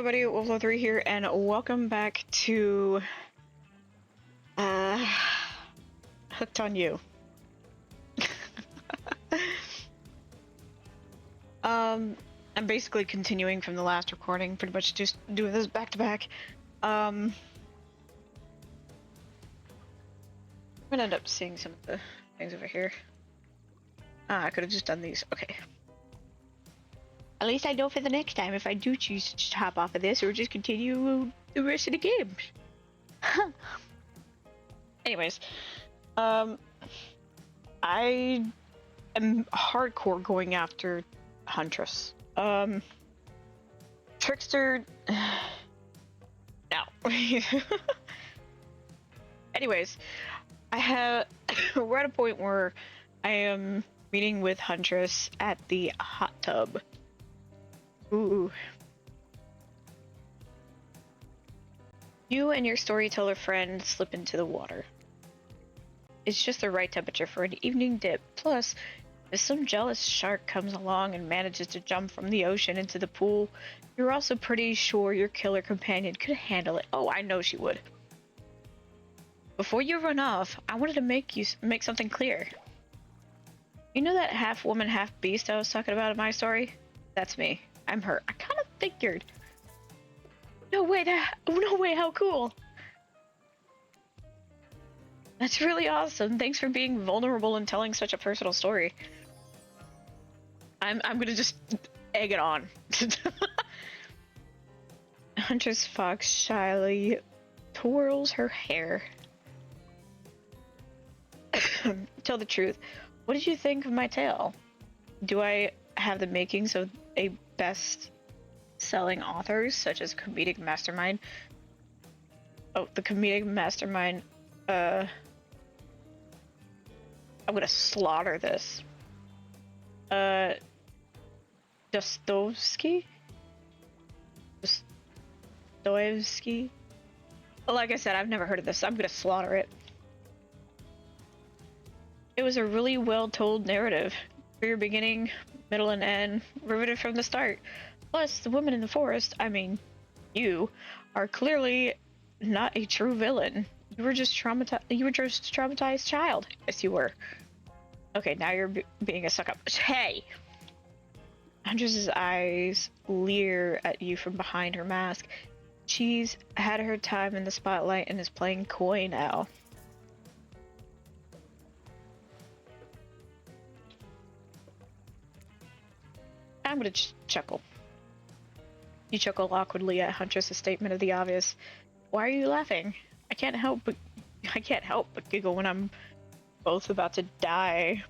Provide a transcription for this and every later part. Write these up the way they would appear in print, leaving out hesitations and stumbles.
everybody, Wolf03 here, and welcome back to Hooked on You. I'm basically continuing from the last recording, pretty much just doing this back to back. I'm gonna end up seeing some of the things over here. I could have just done these. Okay. At least I know for the next time if I do choose to just hop off of this or just continue the rest of the games. Anyways, I am hardcore going after Huntress. Trickster. No. Anyways, we're at a point where I am meeting with Huntress at the hot tub. Ooh. You and your storyteller friend slip into the water. It's just the right temperature for an evening dip. Plus, if some jealous shark comes along and manages to jump from the ocean into the pool, you're also pretty sure your killer companion could handle it. Oh, I know she would. Before you run off, I wanted to make something clear. You know that half woman, half beast I was talking about in my story? That's me. I'm her. I kind of figured. No way, how cool. That's really awesome. Thanks for being vulnerable and telling such a personal story. I'm gonna just egg it on. Huntress Fox shyly twirls her hair. Tell the truth. What did you think of my tale? Do I have the makings of a best-selling author, such as comedic mastermind? Oh, the comedic mastermind. I'm gonna slaughter this. Dostoevsky? Dostoevsky? Like I said, I've never heard of this, so I'm gonna slaughter it. It was a really well-told narrative. For your beginning, middle, and end, riveted from the start. Plus, the woman in the forest, I mean, you, are clearly not a true villain. You were just traumatized child. Yes, you were. Okay, now you're being a suck-up. Hey! Huntress's eyes leer at you from behind her mask. She's had her time in the spotlight and is playing coy now. I'm gonna chuckle. You chuckle awkwardly at Huntress's statement of the obvious. Why are you laughing? I can't help but giggle when I'm both about to die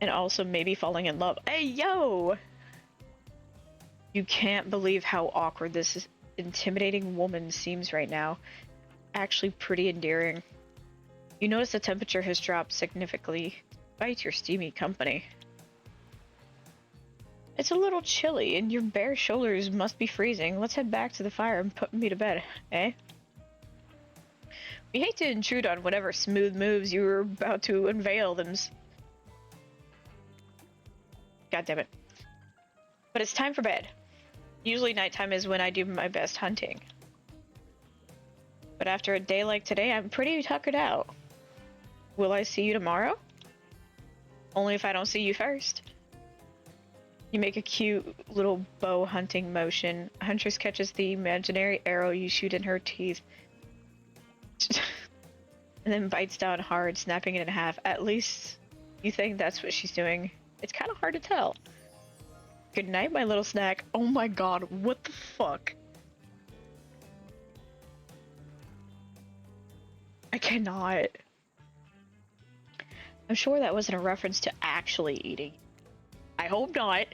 and also maybe falling in love. Hey, yo! You can't believe how awkward this intimidating woman seems right now. Actually pretty endearing. You notice the temperature has dropped significantly, despite your steamy company. It's a little chilly, and your bare shoulders must be freezing. Let's head back to the fire and put me to bed, eh? We hate to intrude on whatever smooth moves you were about to unveil them. God damn it. But it's time for bed. Usually nighttime is when I do my best hunting. But after a day like today, I'm pretty tuckered out. Will I see you tomorrow? Only if I don't see you first. You make a cute little bow hunting motion. Huntress catches the imaginary arrow you shoot in her teeth. And then bites down hard, snapping it in half. At least you think that's what she's doing. It's kind of hard to tell. Good night, my little snack. Oh my god, what the fuck? I cannot. I'm sure that wasn't a reference to actually eating. I hope not.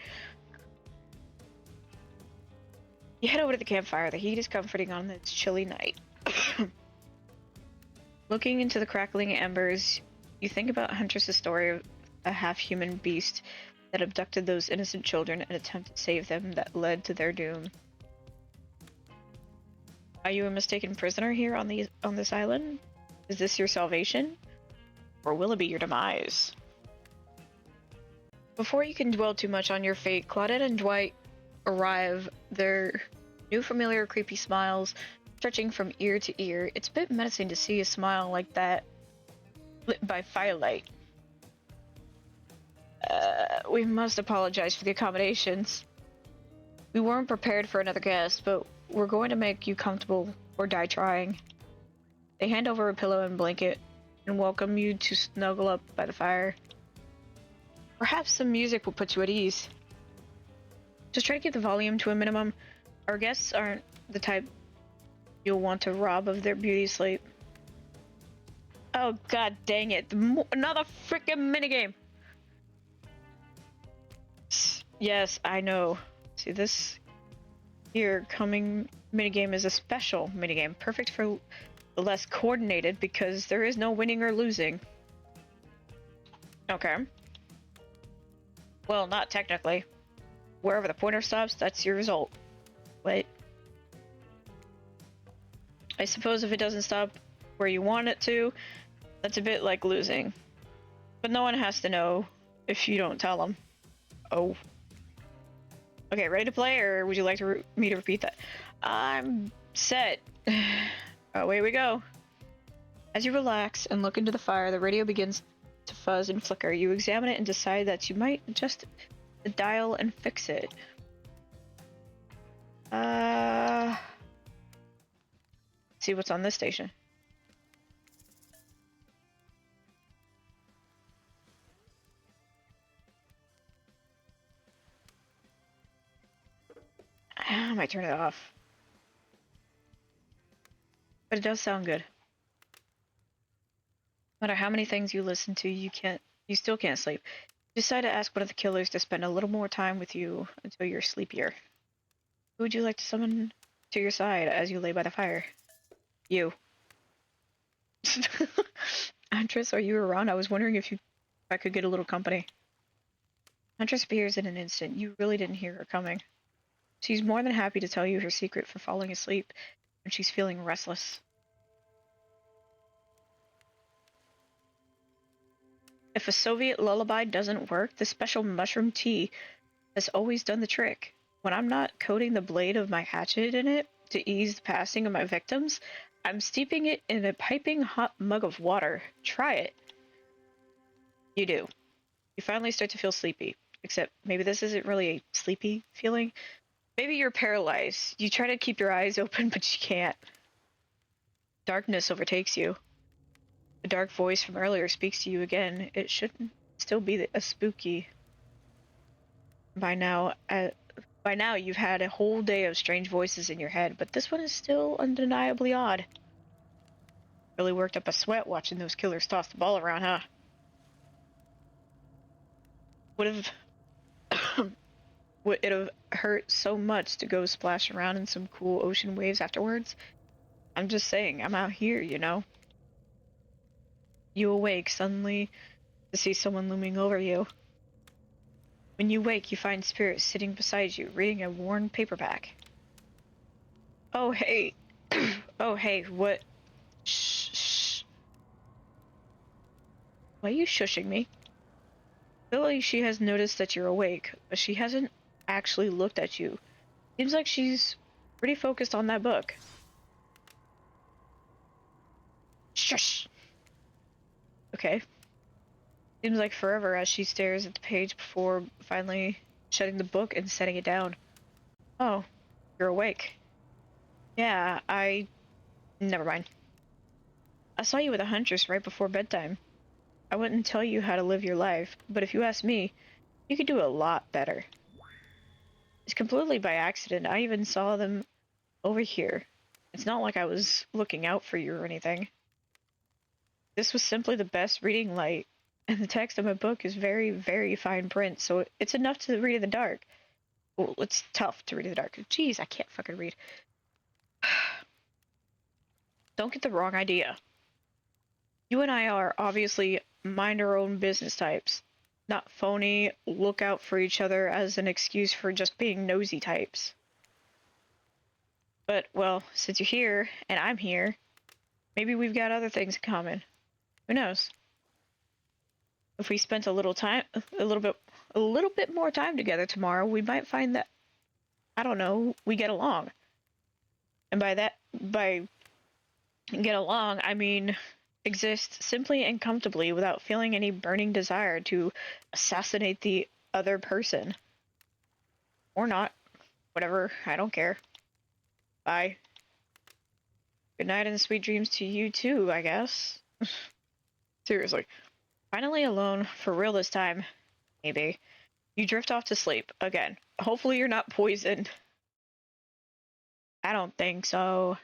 You head over to the campfire. The heat is comforting on this chilly night. Looking into the crackling embers, you think about Huntress's story of a half-human beast that abducted those innocent children and attempted to save them that led to their doom. Are you a mistaken prisoner here on this island? Is this your salvation? Or will it be your demise? Before you can dwell too much on your fate, Claudette and Dwight arrive. Their New familiar creepy smiles stretching from ear to ear. It's a bit menacing to see a smile like that lit by firelight. We must apologize for the accommodations. We weren't prepared for another guest, but we're going to make you comfortable or die trying. They hand over a pillow and blanket and welcome you to snuggle up by the fire. Perhaps some music will put you at ease. Just try to keep the volume to a minimum. Our guests aren't the type you'll want to rob of their beauty sleep. Oh god dang it, another freaking minigame! Yes, I know. See, this here coming minigame is a special minigame, perfect for the less coordinated because there is no winning or losing. Okay. Well, not technically. Wherever the pointer stops, that's your result. Wait. I suppose if it doesn't stop where you want it to, that's a bit like losing. But no one has to know if you don't tell them. Oh. Okay, ready to play, or would you like me to repeat that? I'm set. Away we go. As you relax and look into the fire, the radio begins to fuzz and flicker. You examine it and decide that you might adjust the dial and fix it. See what's on this station. I might turn it off. But it does sound good. No matter how many things you listen to, you still can't sleep. You decide to ask one of the killers to spend a little more time with you until you're sleepier. Who would you like to summon to your side as you lay by the fire? You. Huntress, are you around? I was wondering if I could get a little company. Huntress appears in an instant. You really didn't hear her coming. She's more than happy to tell you her secret for falling asleep when she's feeling restless. If a Soviet lullaby doesn't work, the special mushroom tea has always done the trick. When I'm not coating the blade of my hatchet in it to ease the passing of my victims, I'm steeping it in a piping hot mug of water. Try it. You do. You finally start to feel sleepy. Except maybe this isn't really a sleepy feeling. Maybe you're paralyzed. You try to keep your eyes open, but you can't. Darkness overtakes you. The dark voice from earlier speaks to you again. It shouldn't still be a spooky. By now, you've had a whole day of strange voices in your head, but this one is still undeniably odd. Really worked up a sweat watching those killers toss the ball around, huh? Would it have hurt so much to go splash around in some cool ocean waves afterwards? I'm just saying, I'm out here, you know? You awake suddenly to see someone looming over you. When you wake, you find Spirit sitting beside you, reading a worn paperback. Oh, hey. Oh, hey, what? Shh, shh. Why are you shushing me? Clearly, she has noticed that you're awake, but she hasn't actually looked at you. Seems like she's pretty focused on that book. Shush! Okay. Seems like forever as she stares at the page before finally shutting the book and setting it down. Oh, you're awake. Yeah, never mind. I saw you with a Huntress right before bedtime. I wouldn't tell you how to live your life, but if you ask me, you could do a lot better. It's completely by accident. I even saw them over here. It's not like I was looking out for you or anything. This was simply the best reading light, and the text of my book is very, very fine print, so it's enough to read in the dark. Well, it's tough to read in the dark. Jeez, I can't fucking read. Don't get the wrong idea. You and I are obviously mind our own business types, not phony, look out for each other as an excuse for just being nosy types. But, well, since you're here, and I'm here, maybe we've got other things in common. Who knows? If we spent a little bit more time together tomorrow, we might find that, I don't know, we get along. And by get along, I mean exist simply and comfortably without feeling any burning desire to assassinate the other person. Or not. Whatever, I don't care. Bye. Good night and sweet dreams to you too, I guess. Seriously. Finally alone, for real this time. Maybe. You drift off to sleep, again. Hopefully you're not poisoned. I don't think so.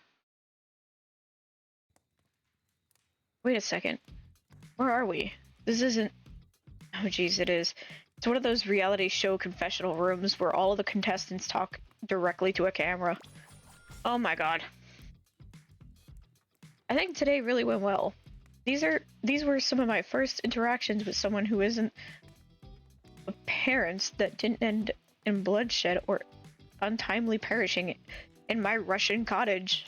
Wait a second. Where are we? This isn't... Oh jeez, it is. It's one of those reality show confessional rooms where all of the contestants talk directly to a camera. Oh my god. I think today really went well. These were some of my first interactions with someone who isn't parents that didn't end in bloodshed or untimely perishing in my Russian cottage.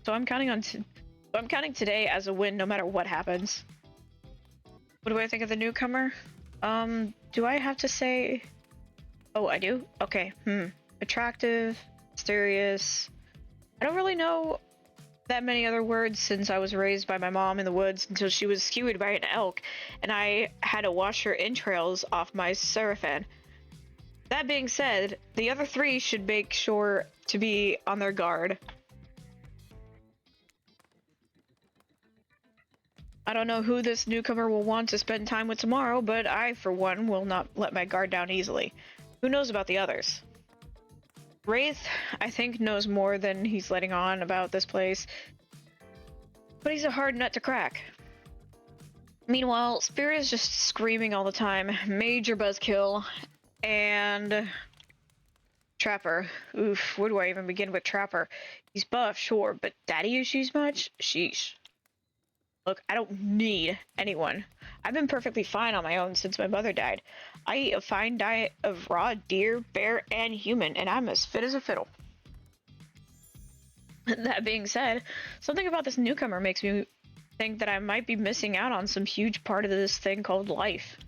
So I'm counting today as a win no matter what happens. What do I think of the newcomer? Do I have to say... Oh, I do? Okay, Attractive, mysterious. I don't really know that many other words since I was raised by my mom in the woods until she was skewered by an elk and I had to wash her entrails off my sarafan. That being said, the other three should make sure to be on their guard. I don't know who this newcomer will want to spend time with tomorrow, but I, for one, will not let my guard down easily. Who knows about the others? Wraith, I think, knows more than he's letting on about this place, but he's a hard nut to crack. Meanwhile, Spirit is just screaming all the time, major buzzkill, and... Trapper. Oof, where do I even begin with Trapper? He's buff, sure, but daddy issues much? Sheesh. Look, I don't need anyone. I've been perfectly fine on my own since my mother died. I eat a fine diet of raw deer, bear, and human, and I'm as fit as a fiddle. That being said, something about this newcomer makes me think that I might be missing out on some huge part of this thing called life.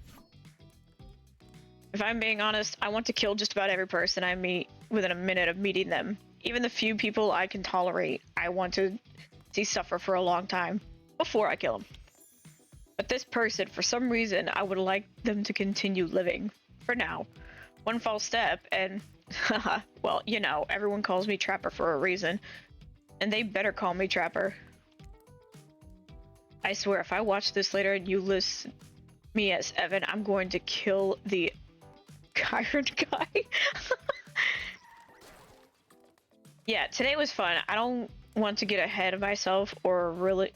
If I'm being honest, I want to kill just about every person I meet within a minute of meeting them. Even the few people I can tolerate, I want to see suffer for a long time before I kill them. But this person, for some reason, I would like them to continue living. For now. One false step and... well, you know, everyone calls me Trapper for a reason. And they better call me Trapper. I swear, if I watch this later and you list me as Evan, I'm going to kill the Kyron guy. Yeah, today was fun. I don't want to get ahead of myself or really...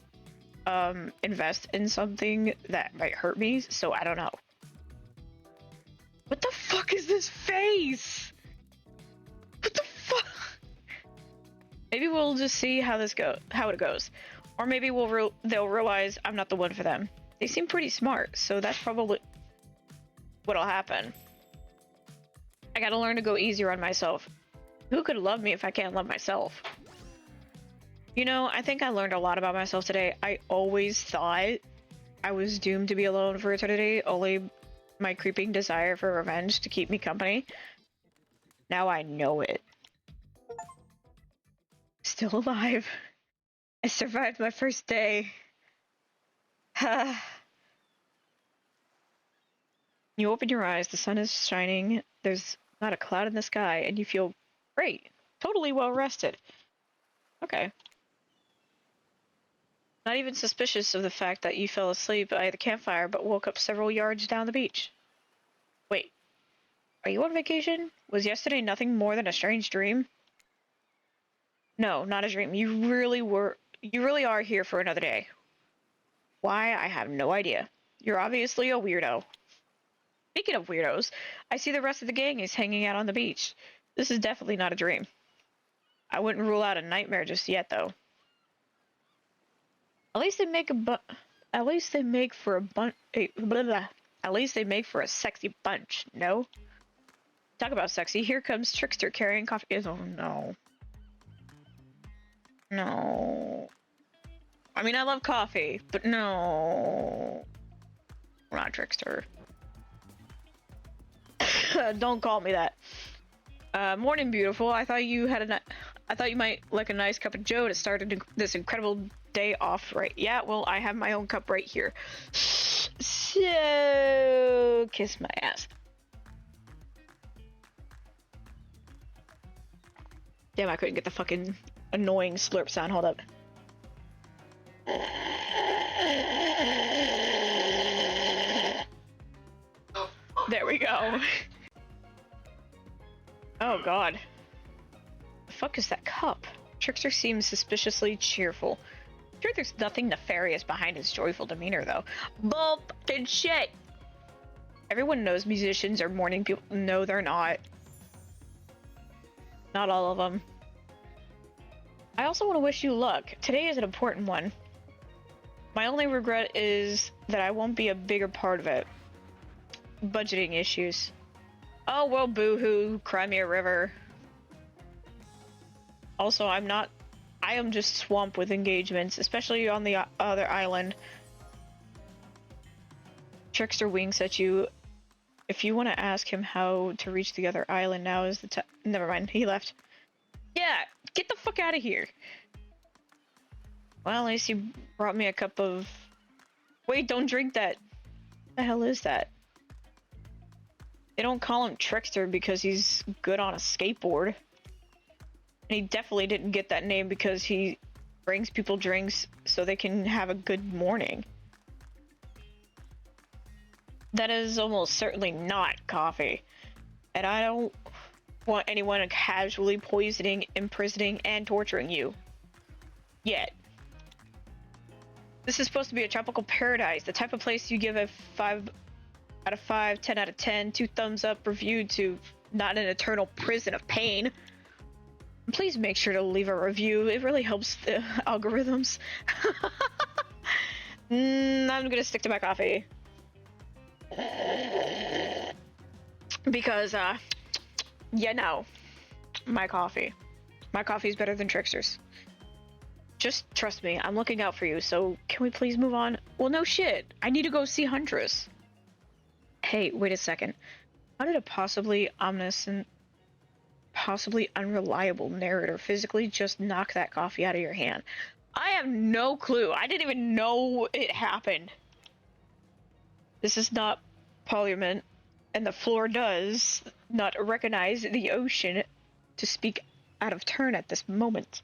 invest in something that might hurt me, so I don't know. What the fuck is this face? What the fuck? Maybe we'll just see how it goes. Or maybe they'll realize I'm not the one for them. They seem pretty smart, so that's probably what'll happen. I gotta learn to go easier on myself. Who could love me if I can't love myself? You know, I think I learned a lot about myself today. I always thought I was doomed to be alone for eternity, only my creeping desire for revenge to keep me company. Now I know it. Still alive. I survived my first day. You open your eyes, the sun is shining, there's not a cloud in the sky, and you feel great. Totally well rested. Okay. Not even suspicious of the fact that you fell asleep by the campfire but woke up several yards down the beach. Wait, are you on vacation? Was yesterday nothing more than a strange dream? No, not a dream. You really are here for another day. Why, I have no idea. You're obviously a weirdo. Speaking of weirdos, I see the rest of the gang is hanging out on the beach. This is definitely not a dream. I wouldn't rule out a nightmare just yet, though. At least they make for a sexy bunch, no? Talk about sexy. Here comes Trickster carrying coffee. Oh no. No. I mean, I love coffee, but no. We're not Trickster. Don't call me that. Morning, beautiful. I thought you had I thought you might like a nice cup of joe to start this incredible day off, right? Yeah, well, I have my own cup right here. So, kiss my ass. Damn, I couldn't get the fucking annoying slurp sound. Hold up. There we go. Oh god. The fuck is that cup? Trickster seems suspiciously cheerful. Sure, there's nothing nefarious behind his joyful demeanor, though. Bull fucking shit! Everyone knows musicians are morning people. No, they're not. Not all of them. I also want to wish you luck. Today is an important one. My only regret is that I won't be a bigger part of it. Budgeting issues. Oh, well, boo-hoo. Cry me a river. Also, I am just swamped with engagements, especially on the other island. Trickster winks at you. If you want to ask him how to reach the other island, now is the time. Never mind, he left. Yeah, get the fuck out of here. Well, at least he brought me a cup of... Wait, don't drink that. What the hell is that? They don't call him Trickster because he's good on a skateboard. And he definitely didn't get that name because he brings people drinks so they can have a good morning. That is almost certainly not coffee. And I don't want anyone casually poisoning, imprisoning, and torturing you. Yet. This is supposed to be a tropical paradise, the type of place you give a 5 out of 5, 10 out of 10, 2 thumbs up review to, not an eternal prison of pain. Please make sure to leave a review. It really helps the algorithms. I'm gonna stick to my coffee. Because, you know, my coffee. My coffee is better than Trickster's. Just trust me, I'm looking out for you, so can we please move on? Well, no shit. I need to go see Huntress. Hey, wait a second. How did a possibly ominous and possibly unreliable narrator physically just knock that coffee out of your hand? I have no clue. I didn't even know it happened. This is not Parliament, and the floor does not recognize the ocean to speak out of turn at this moment.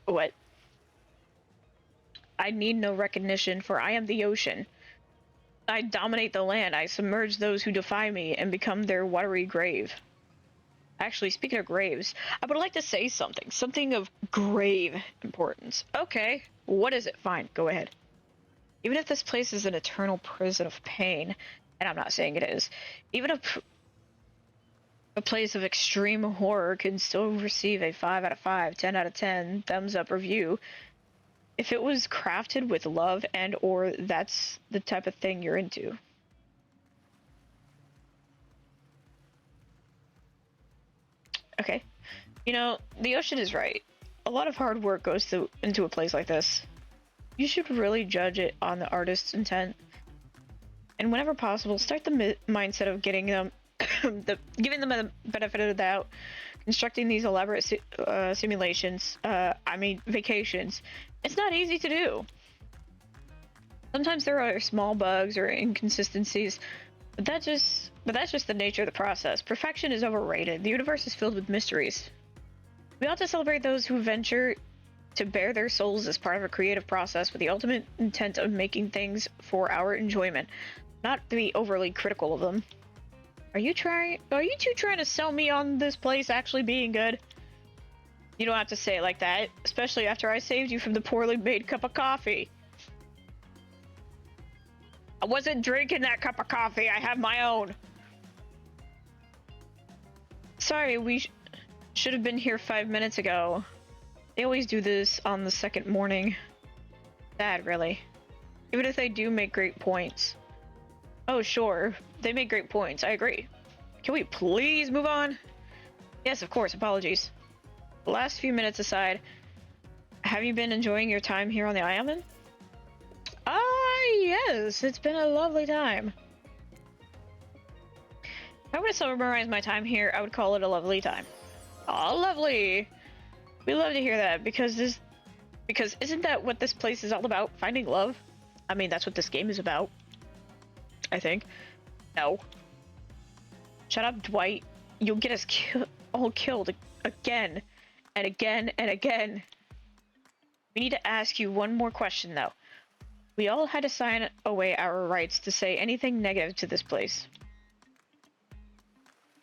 What? I need no recognition, for I am the ocean. I dominate the land. I submerge those who defy me and become their watery grave. Actually, speaking of graves, I would like to say something. Something of grave importance. Okay, what is it? Fine, go ahead. Even if this place is an eternal prison of pain, and I'm not saying it is, even a place of extreme horror can still receive a 5 out of 5, 10 out of 10 thumbs up review if it was crafted with love and or that's the type of thing you're into. Okay. You know, the ocean is right. A lot of hard work goes into a place like this. You should really judge it on the artist's intent. And whenever possible, start the mindset of getting them giving them the benefit of the doubt, constructing these elaborate simulations, vacations. It's not easy to do. Sometimes there are small bugs or inconsistencies, but that's just the nature of the process. Perfection is overrated. The universe is filled with mysteries. We ought to celebrate those who venture to bare their souls as part of a creative process with the ultimate intent of making things for our enjoyment, not to be overly critical of them. Are you two trying to sell me on this place actually being good? You don't have to say it like that, especially after I saved you from the poorly made cup of coffee. I wasn't drinking that cup of coffee, I have my own. Sorry, we should have been here 5 minutes ago. They always do this on the second morning. Sad, really. Even if they do make great points. Oh, sure. They make great points. I agree. Can we please move on? Yes, of course. Apologies. The last few minutes aside, have you been enjoying your time here on the island? Yes. It's been a lovely time. I would summarize my time here, I would call it a lovely time. Aw, lovely! We love to hear that, because isn't that what this place is all about? Finding love? I mean, that's what this game is about. I think. No. Shut up, Dwight. You'll get us all killed again, and again, and again. We need to ask you one more question, though. We all had to sign away our rights to say anything negative to this place.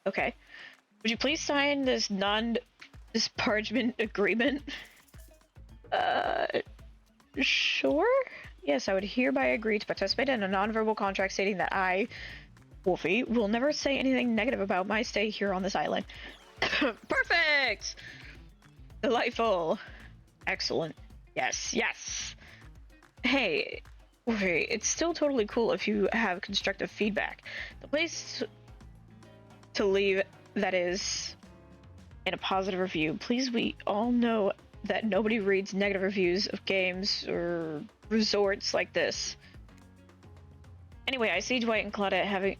Okay. Would you please sign this non-disparagement agreement? Sure? Yes, I would hereby agree to participate in a non-verbal contract stating that I, Wolfie, will never say anything negative about my stay here on this island. Perfect! Delightful. Excellent. Yes, yes! Hey, Wolfie, it's still totally cool if you have constructive feedback. The place to leave that is in a positive review. Please, we all know that nobody reads negative reviews of games or resorts like this. Anyway, I see Dwight and Claudette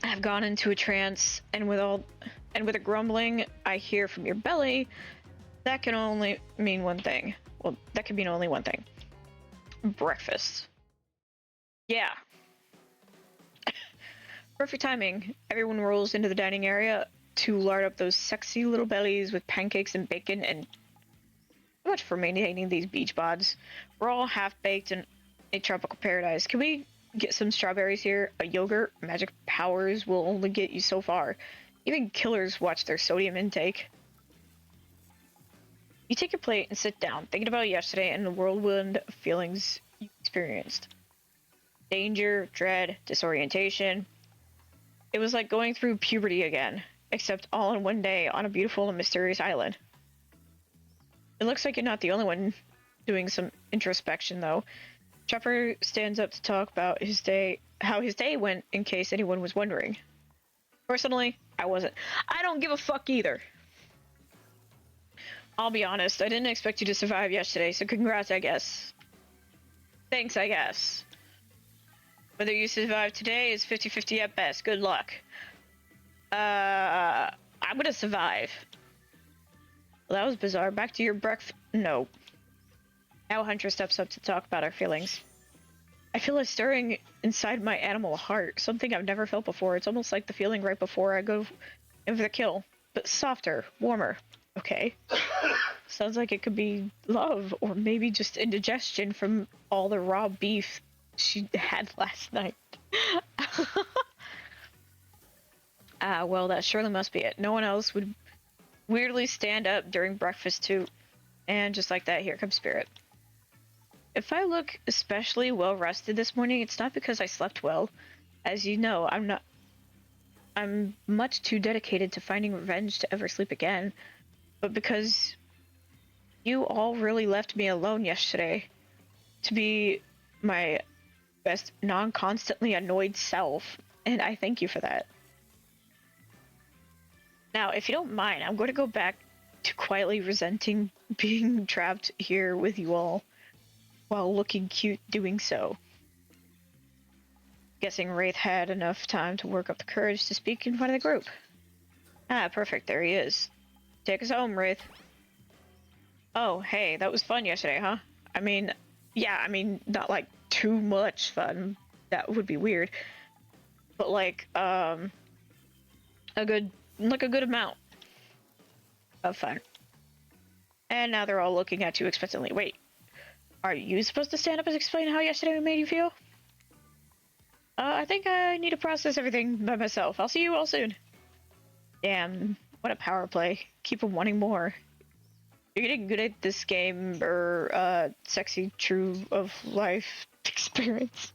have gone into a trance, and with a grumbling I hear from your belly, that can only mean one thing. Well, that can mean only one thing. Breakfast. Yeah. Perfect timing. Everyone rolls into the dining area to lard up those sexy little bellies with pancakes and bacon, and so much for maintaining these beach bods. We're all half-baked in a tropical paradise. Can we get some strawberries here? A yogurt? Magic powers will only get you so far. Even killers watch their sodium intake. You take your plate and sit down, thinking about yesterday and the whirlwind of feelings you experienced. Danger, dread, disorientation. It was like going through puberty again, except all in one day on a beautiful and mysterious island. It looks like you're not the only one doing some introspection, though. Trevor stands up to talk about how his day went, in case anyone was wondering. Personally, I wasn't. I don't give a fuck either. I'll be honest, I didn't expect you to survive yesterday, so congrats, I guess. Thanks, I guess. Whether you survive today is 50-50 at best. Good luck. I'm gonna survive. Well, that was bizarre. Back to your breakfast. No. Now Huntress steps up to talk about our feelings. I feel a stirring inside my animal heart, something I've never felt before. It's almost like the feeling right before I go in for the kill, but softer, warmer. Okay. Sounds like it could be love, or maybe just indigestion from all the raw beef she had last night. Well, that surely must be it. No one else would weirdly stand up during breakfast, too. And just like that, here comes Spirit. If I look especially well rested this morning, it's not because I slept well. As you know, I'm much too dedicated to finding revenge to ever sleep again. But because you all really left me alone yesterday to be my best non-constantly annoyed self, and I thank you for that. Now, if you don't mind, I'm going to go back to quietly resenting being trapped here with you all while looking cute doing so. Guessing Wraith had enough time to work up the courage to speak in front of the group. Ah, perfect, there he is. Take us home, Wraith. Oh, hey, that was fun yesterday, huh? I mean, yeah, not like too much fun. That would be weird. But like, a good amount of fun. And now they're all looking at you expectantly. Wait, are you supposed to stand up and explain how yesterday made you feel? I think I need to process everything by myself. I'll see you all soon. Damn, what a power play. Keep them wanting more. You're getting good at this game, or, sexy true of life experience.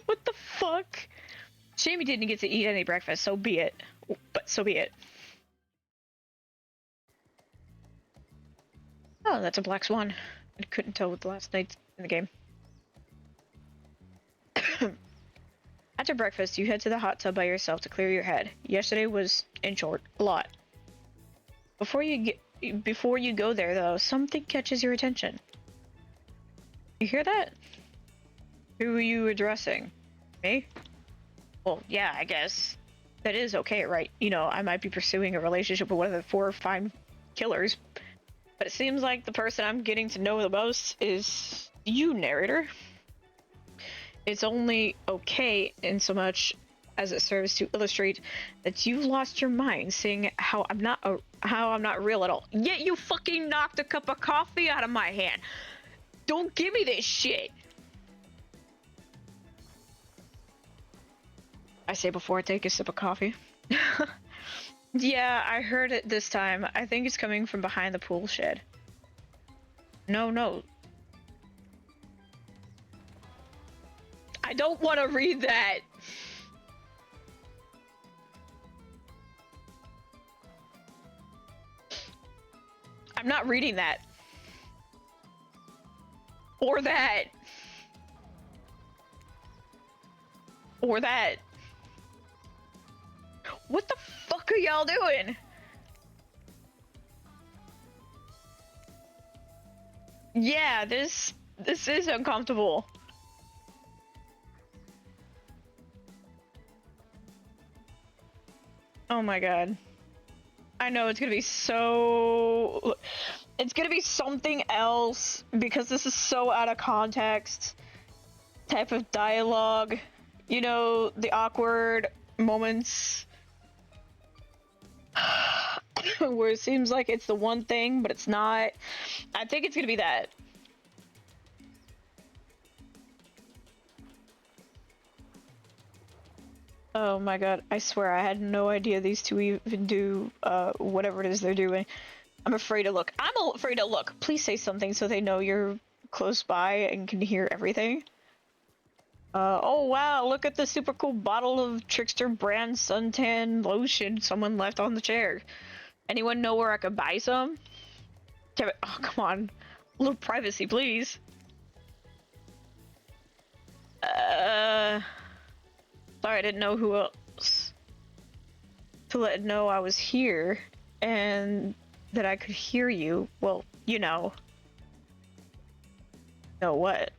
What the fuck? Shame he didn't get to eat any breakfast, so be it. But so be it. Oh, that's a black swan. I couldn't tell with the last night in the game. After breakfast, you head to the hot tub by yourself to clear your head. Yesterday was, in short, a lot. Before you go there, though, something catches your attention. You hear that? Who are you addressing? Me? Well, yeah, I guess that is okay, right? You know, I might be pursuing a relationship with one of the 4 or 5 killers, but it seems like the person I'm getting to know the most is you, narrator. It's only okay in so much as it serves to illustrate that you've lost your mind, seeing how I'm not real at all. Yet you fucking knocked a cup of coffee out of my hand. Don't give me this shit. I say before I take a sip of coffee. Yeah, I heard it this time. I think it's coming from behind the pool shed. No, no. I don't want to read that. I'm not reading that. Or that. Or that. What the fuck are y'all doing? Yeah, this is uncomfortable. Oh my god. I know it's gonna be so... It's gonna be something else because this is so out of context type of dialogue. You know, the awkward moments where it seems like it's the one thing, but it's not. I think it's gonna be that. Oh my god, I swear I had no idea these two even do whatever it is they're doing. I'm afraid to look. I'm afraid to look. Please say something so they know you're close by and can hear everything. Oh wow, look at the super cool bottle of Trickster brand suntan lotion someone left on the chair. Anyone know where I could buy some? Oh, come on. A little privacy, please. Sorry, I didn't know who else to let know I was here and that I could hear you. Well, you know. No, what?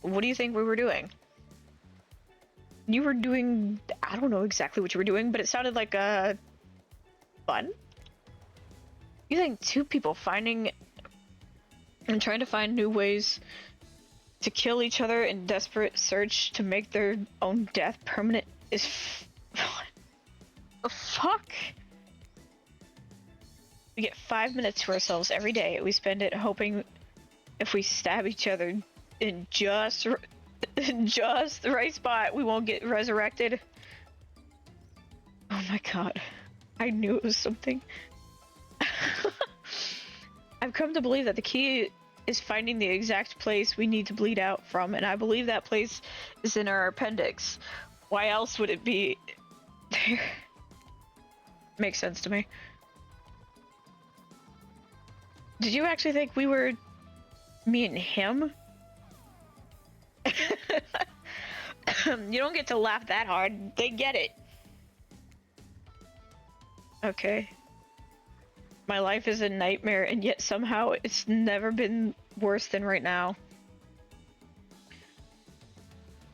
What do you think we were doing? You were doing... I don't know exactly what you were doing, but it sounded like, fun? You think 2 people finding and trying to find new ways to kill each other in desperate search to make their own death permanent is the fuck? We get 5 minutes to ourselves every day. We spend it hoping if we stab each other in just the right spot, we won't get resurrected. Oh my god. I knew it was something. I've come to believe that the key is finding the exact place we need to bleed out from, and I believe that place is in our appendix. Why else would it be there? Makes sense to me. Did you actually think we were me and him? You don't get to laugh that hard. They get it. Okay. My life is a nightmare, and yet somehow it's never been worse than right now.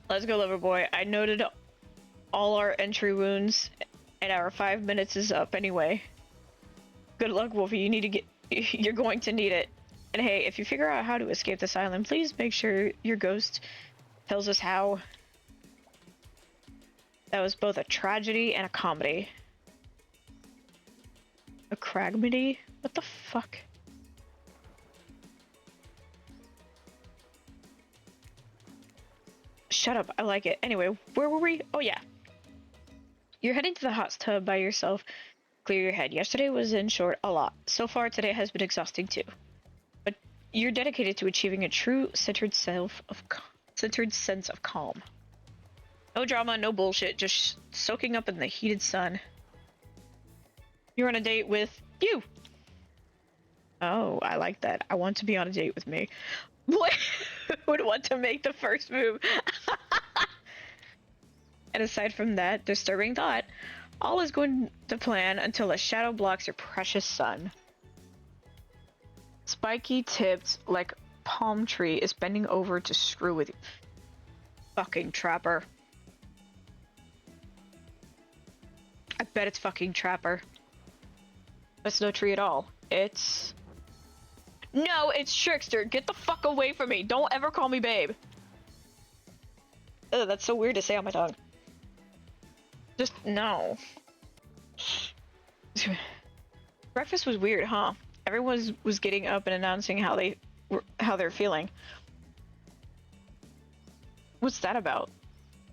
Let's go, lover boy. I noted all our entry wounds, and our 5 minutes is up anyway. Good luck, Wolfie. You need to get... You're going to need it. And hey, if you figure out how to escape this island, please make sure your ghost tells us how. That was both a tragedy and a comedy. A cragmedy? What the fuck? Shut up, I like it. Anyway, where were we? Oh yeah. You're heading to the hot tub by yourself. Clear your head. Yesterday was, in short, a lot. So far, today has been exhausting too. But you're dedicated to achieving a true centered sense of calm. No drama, no bullshit, just soaking up in the heated sun. You're on a date with you. Oh, I like that. I want to be on a date with me. What would want to make the first move? And aside from that disturbing thought, all is going to plan until a shadow blocks your precious sun. Spiky tipped like palm tree is bending over to screw with you. Fucking trapper. bet it's fucking Trapper. That's no tree at all. It's... No, it's Trickster. Get the fuck away from me. Don't ever call me babe. Ugh, that's so weird to say on my tongue. Just, no. Breakfast was weird, huh? Everyone was getting up and announcing how they're feeling. What's that about?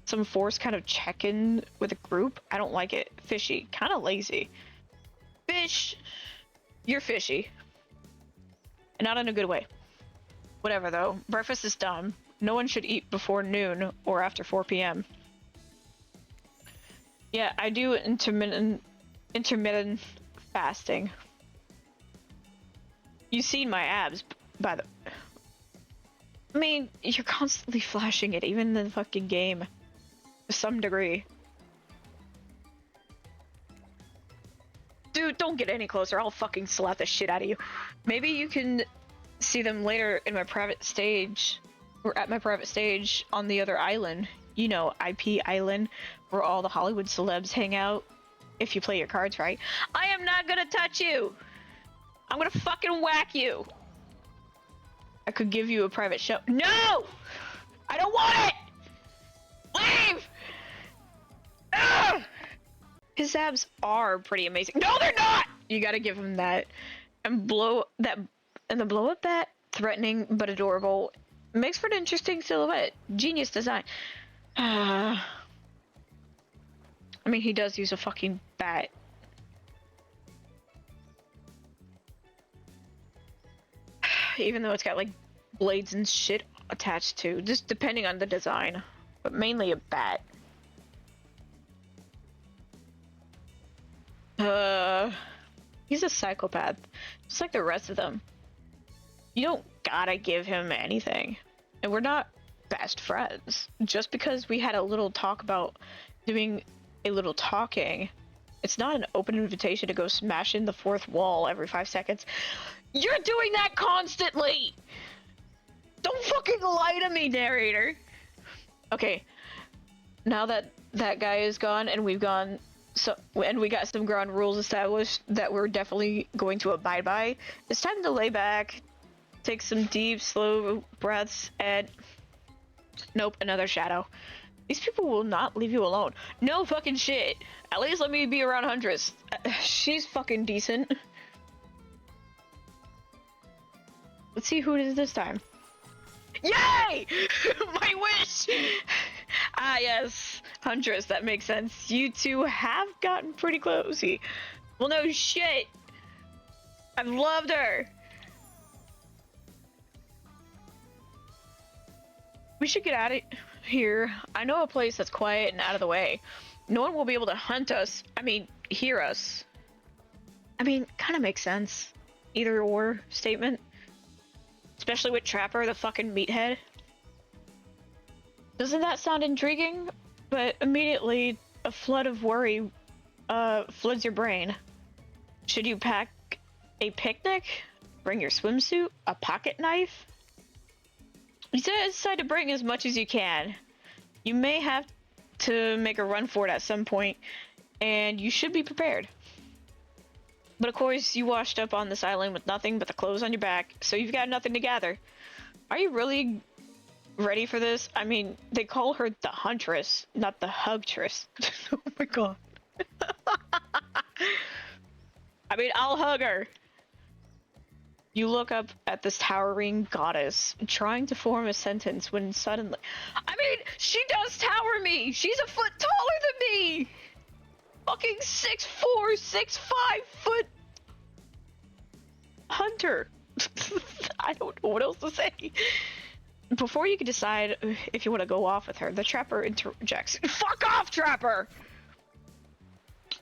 Some forced kind of check-in with a group? I don't like it. Fishy. Kind of lazy. Fish! You're fishy. And not in a good way. Whatever, though. Breakfast is dumb. No one should eat before noon or after 4 p.m. Yeah, I do intermittent fasting. You've seen my abs, by the... I mean, you're constantly flashing it, even in the fucking game. To some degree. Dude, don't get any closer. I'll fucking slap the shit out of you. Maybe you can see them later in my private stage. Or at my private stage on the other island. You know, IP Island, where all the Hollywood celebs hang out. If you play your cards right. I am not gonna touch you! I'm gonna fucking whack you! I could give you a private show. No! I don't want it! Leave! Ugh! His abs are pretty amazing. No, they're not! You gotta give him that. And the blow up bat, threatening but adorable, makes for an interesting silhouette. Genius design. I mean, he does use a fucking bat. Even though it's got, like, blades and shit attached to. Just depending on the design. But mainly a bat. He's a psychopath. Just like the rest of them. You don't gotta give him anything. And we're not best friends. Just because we had a little talk about doing a little talking, it's not an open invitation to go smash in the fourth wall every 5 seconds. You're doing that constantly! Don't fucking lie to me, narrator! Okay, now that that guy is gone and we got some ground rules established that we're definitely going to abide by, it's time to lay back, take some deep, slow breaths, and... Nope, another shadow. These people will not leave you alone. No fucking shit. At least let me be around Huntress. She's fucking decent. Let's see who it is this time. Yay! My wish! Ah, yes. Huntress, that makes sense. You two have gotten pretty closey. Well, no shit. I've loved her. We should get out of here. I know a place that's quiet and out of the way. No one will be able to hunt us. I mean, hear us. I mean, kind of makes sense. Either or statement. Especially with Trapper, the fucking meathead. Doesn't that sound intriguing? But immediately, a flood of worry floods your brain. Should you pack a picnic? Bring your swimsuit? A pocket knife? You decide to bring as much as you can. You may have to make a run for it at some point, and you should be prepared. But of course, you washed up on this island with nothing but the clothes on your back, so you've got nothing to gather. Are you really ready for this? I mean, they call her the Huntress, not the Hugtress. Oh my god. I mean, I'll hug her. You look up at this towering goddess, trying to form a sentence when suddenly... I mean, she does tower me! She's a foot taller than me! Fucking 6'4", 6'5" foot... hunter. I don't know what else to say. Before you can decide if you want to go off with her, the Trapper interjects. Fuck off, Trapper!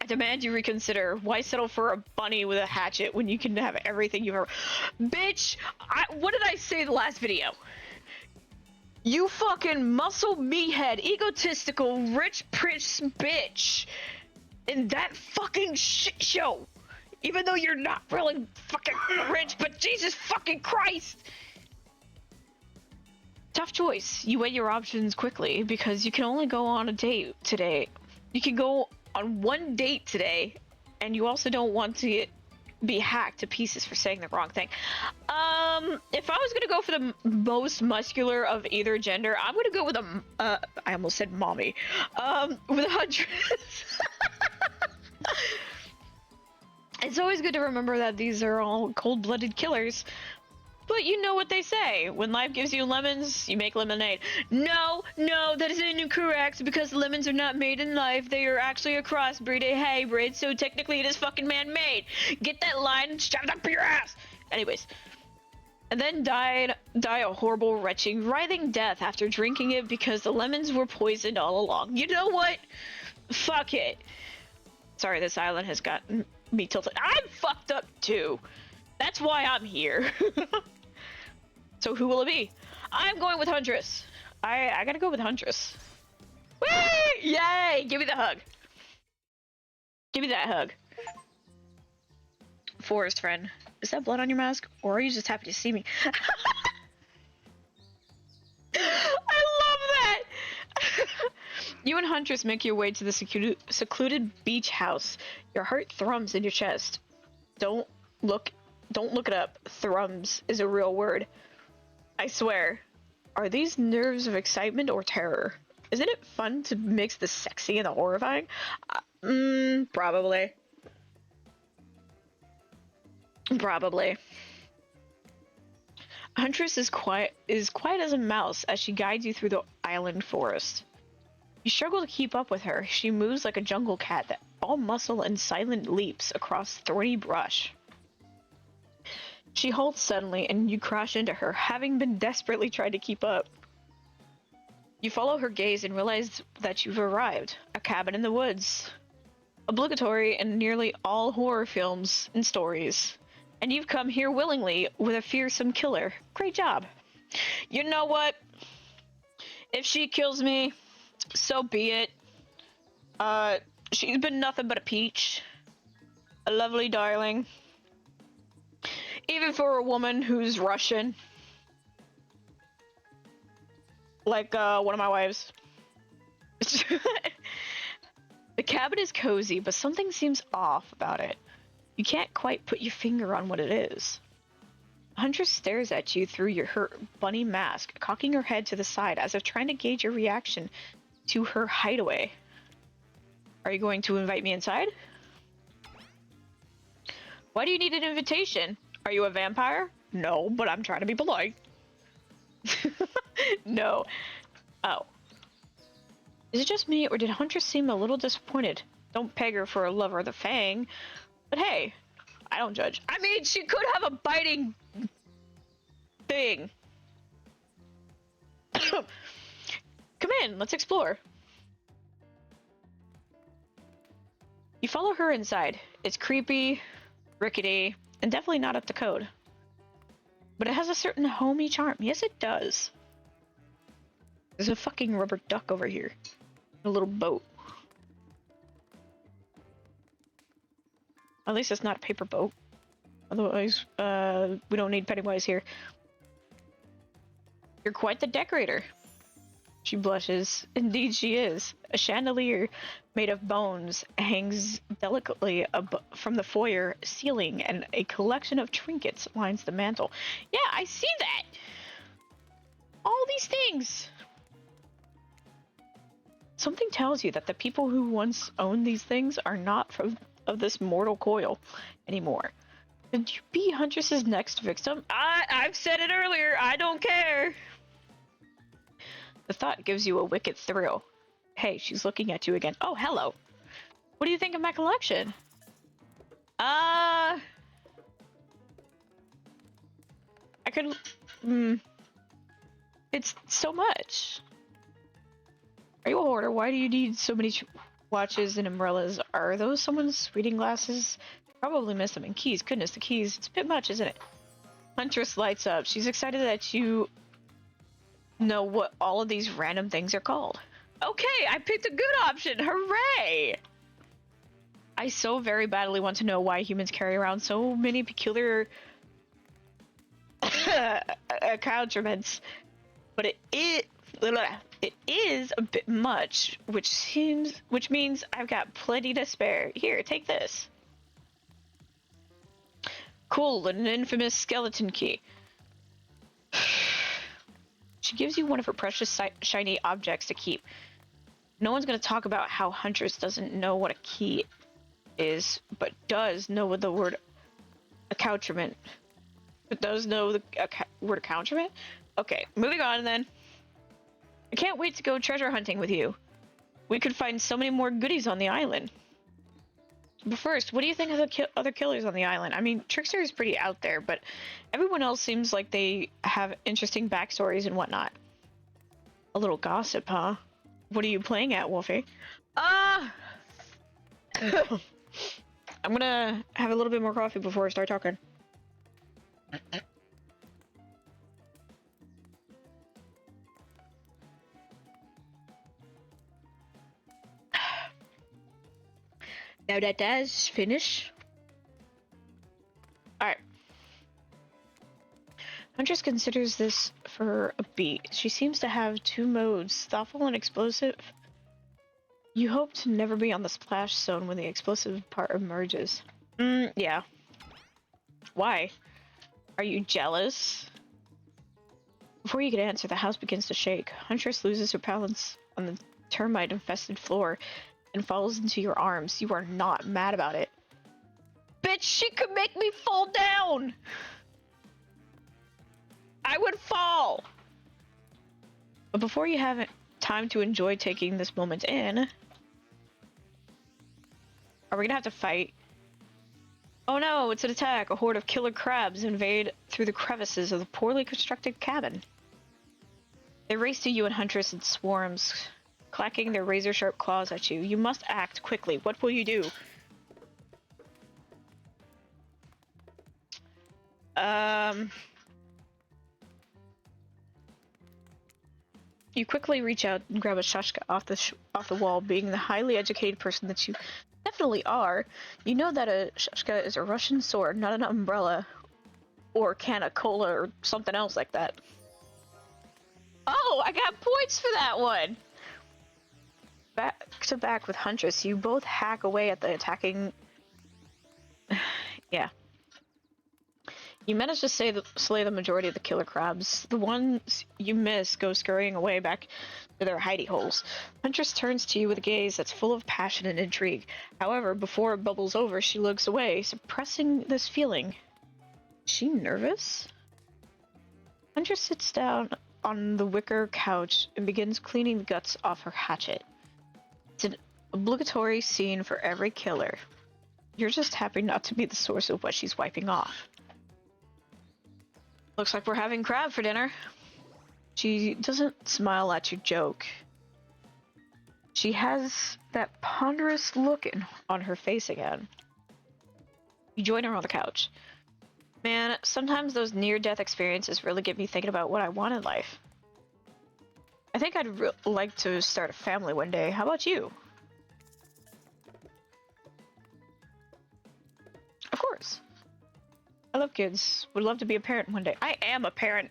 I demand you reconsider. Why settle for a bunny with a hatchet when you can have everything you've ever... Bitch! What did I say in the last video? You fucking muscle meathead, egotistical, rich prince bitch! In that fucking shit show! Even though you're not really fucking rich, but Jesus fucking Christ! Tough choice. You weigh your options quickly, because you can only go on a date today. You can go on one date today, and you also don't want to be hacked to pieces for saying the wrong thing. If I was gonna go for the most muscular of either gender, I'm gonna go with a, I almost said mommy, with a Huntress. It's always good to remember that these are all cold-blooded killers. But you know what they say, when life gives you lemons, you make lemonade. No, that is incorrect, because lemons are not made in life, they are actually a crossbreed, a hybrid, so technically it is fucking man-made. Get that line and shove it up your ass! Anyways. And then die a horrible, retching, writhing death after drinking it because the lemons were poisoned all along. You know what? Fuck it. Sorry, this island has gotten me tilted. I'm fucked up too. That's why I'm here. So who will it be? I'm going with Huntress. I gotta go with Huntress. Whee! Yay! Give me the hug. Give me that hug. Forest friend. Is that blood on your mask? Or are you just happy to see me? I love that! You and Huntress make your way to the secluded beach house. Your heart thrums in your chest. Don't look it up. Thrums is a real word. I swear. Are these nerves of excitement or terror? Isn't it fun to mix the sexy and the horrifying? Probably. Probably. Huntress is quiet as a mouse as she guides you through the island forest. You struggle to keep up with her. She moves like a jungle cat that all muscle and silent leaps across thorny brush. She halts suddenly, and you crash into her, having been desperately trying to keep up. You follow her gaze and realize that you've arrived. A cabin in the woods. Obligatory in nearly all horror films and stories. And you've come here willingly with a fearsome killer. Great job. You know what? If she kills me, so be it. She's been nothing but a peach. A lovely darling. Even for a woman who's Russian. Like, one of my wives. The cabin is cozy, but something seems off about it. You can't quite put your finger on what it is. Huntress stares at you through her bunny mask, cocking her head to the side as if trying to gauge your reaction to her hideaway. Are you going to invite me inside? Why do you need an invitation? Are you a vampire? No, but I'm trying to be polite. No. Oh. Is it just me, or did Huntress seem a little disappointed? Don't peg her for a lover of the Fang. But hey, I don't judge. I mean, she could have a biting thing. Come in, let's explore. You follow her inside. It's creepy, rickety, and definitely not up to code. But it has a certain homey charm. Yes, it does. There's a fucking rubber duck over here. A little boat. At least it's not a paper boat. Otherwise, we don't need Pennywise here. You're quite the decorator. She blushes. Indeed she is. A chandelier made of bones hangs delicately from the foyer ceiling, and a collection of trinkets lines the mantel. Yeah, I see that! All these things! Something tells you that the people who once owned these things are not of this mortal coil anymore. Could you be Huntress's next victim? I've said it earlier, I don't care! The thought gives you a wicked thrill. Hey, she's looking at you again. Oh, hello. What do you think of my collection? I could... It's so much. Are you a hoarder? Why do you need so many watches and umbrellas? Are those someone's reading glasses? Probably miss them. And keys. Goodness, the keys. It's a bit much, isn't it? Huntress lights up. She's excited that you know what all of these random things are called. Okay, I picked a good option. Hooray! I so very badly want to know why humans carry around so many peculiar accoutrements, but it It is a bit much, which means I've got plenty to spare. Here, take this. Cool, an infamous skeleton key. She gives you one of her precious shiny objects to keep. No one's going to talk about how Huntress doesn't know what a key is, but does know what the word accoutrement. But does know the word accoutrement? Okay, moving on then. I can't wait to go treasure hunting with you. We could find so many more goodies on the island. But first, what do you think of the other killers on the island? I mean, Trickster is pretty out there, but everyone else seems like they have interesting backstories and whatnot. A little gossip, huh? What are you playing at, Wolfie? I'm gonna have a little bit more coffee before I start talking. Now that does finish. Alright. Huntress considers this for a beat. She seems to have two modes, thoughtful and explosive. You hope to never be on the splash zone when the explosive part emerges. Yeah. Why? Are you jealous? Before you can answer, the house begins to shake. Huntress loses her balance on the termite-infested floor and falls into your arms. You are not mad about it. Bitch, she could make me fall down! I would fall! But before you have time to enjoy taking this moment in... Are we gonna have to fight? Oh no, it's an attack! A horde of killer crabs invade through the crevices of the poorly constructed cabin. They race to you and Huntress in swarms, clacking their razor-sharp claws at you. You must act quickly. What will you do? You quickly reach out and grab a shashka off the wall. Being the highly educated person that you definitely are, you know that a shashka is a Russian sword, not an umbrella or can of cola or something else like that. Oh, I got points for that one! Back to back with Huntress, you both hack away at the attacking... Yeah. You manage to slay the majority of the killer crabs. The ones you miss go scurrying away back to their hidey holes. Huntress turns to you with a gaze that's full of passion and intrigue. However, before it bubbles over, she looks away, suppressing this feeling. Is she nervous? Huntress sits down on the wicker couch and begins cleaning the guts off her hatchet. It's an obligatory scene for every killer. You're just happy not to be the source of what she's wiping off. Looks like we're having crab for dinner. She doesn't smile at your joke. She has that ponderous look on her face again. You join her on the couch. Man, sometimes those near-death experiences really get me thinking about what I want in life. I think I'd like to start a family one day. How about you? Of course. I love kids. Would love to be a parent one day. I am a parent.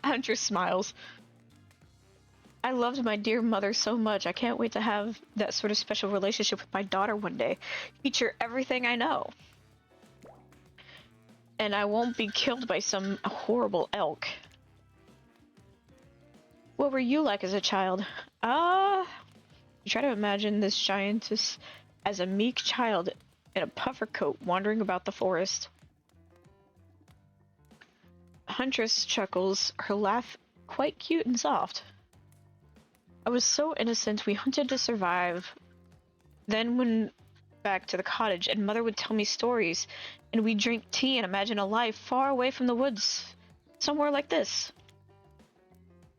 Huntress smiles. I loved my dear mother so much. I can't wait to have that sort of special relationship with my daughter one day. Teach her everything I know. And I won't be killed by some horrible elk. What were you like as a child? You try to imagine this giantess as a meek child in a puffer coat wandering about the forest. Huntress chuckles, her laugh quite cute and soft. I was so innocent, we hunted to survive. Then went back to the cottage and Mother would tell me stories, and we'd drink tea and imagine a life far away from the woods. Somewhere like this.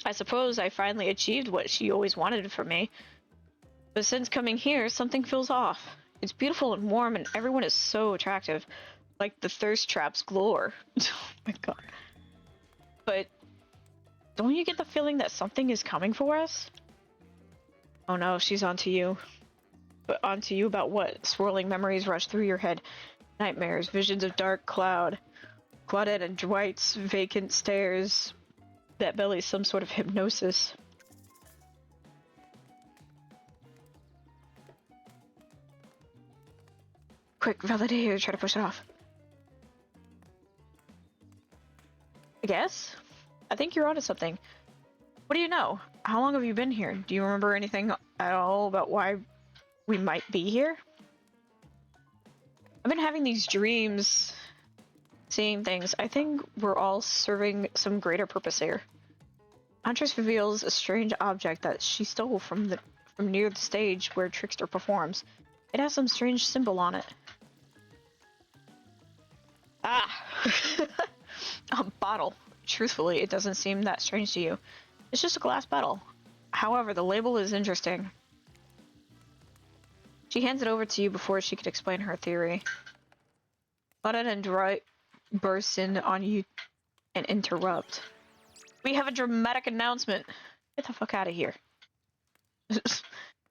I suppose I finally achieved what she always wanted from me. But since coming here, something feels off. It's beautiful and warm, and everyone is so attractive. Like the thirst traps galore. Oh my god. But don't you get the feeling that something is coming for us? Oh no, she's onto you. But onto you about what? Swirling memories rush through your head. Nightmares, visions of dark Claudette and Dwight's vacant stairs. That belly's some sort of hypnosis. Quick, validate here, try to push it off. I guess? I think you're onto something. What do you know? How long have you been here? Do you remember anything at all about why we might be here? I've been having these dreams, seeing things. I think we're all serving some greater purpose here. Huntress reveals a strange object that she stole from near the stage where Trickster performs. It has some strange symbol on it. Ah! A bottle. Truthfully, it doesn't seem that strange to you. It's just a glass bottle. However, the label is interesting. She hands it over to you before she could explain her theory. Button and Dwight burst in on you and interrupt. We have a dramatic announcement. Get the fuck out of here.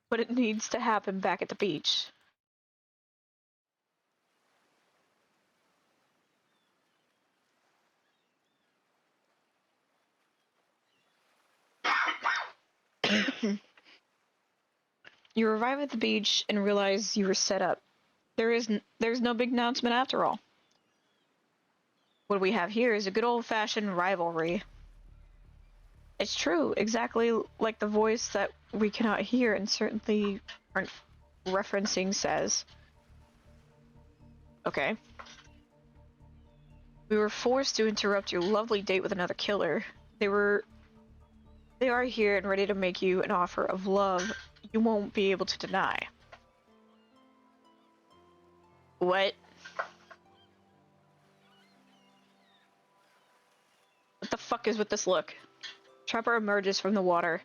But it needs to happen back at the beach. You arrive at the beach and realize you were set up. There's no big announcement after all. What we have here is a good old-fashioned rivalry. It's true, exactly like the voice that we cannot hear and certainly aren't referencing says. Okay. We were forced to interrupt your lovely date with another killer. They are here and ready to make you an offer of love you won't be able to deny. What? What the fuck is with this look? Trapper emerges from the water.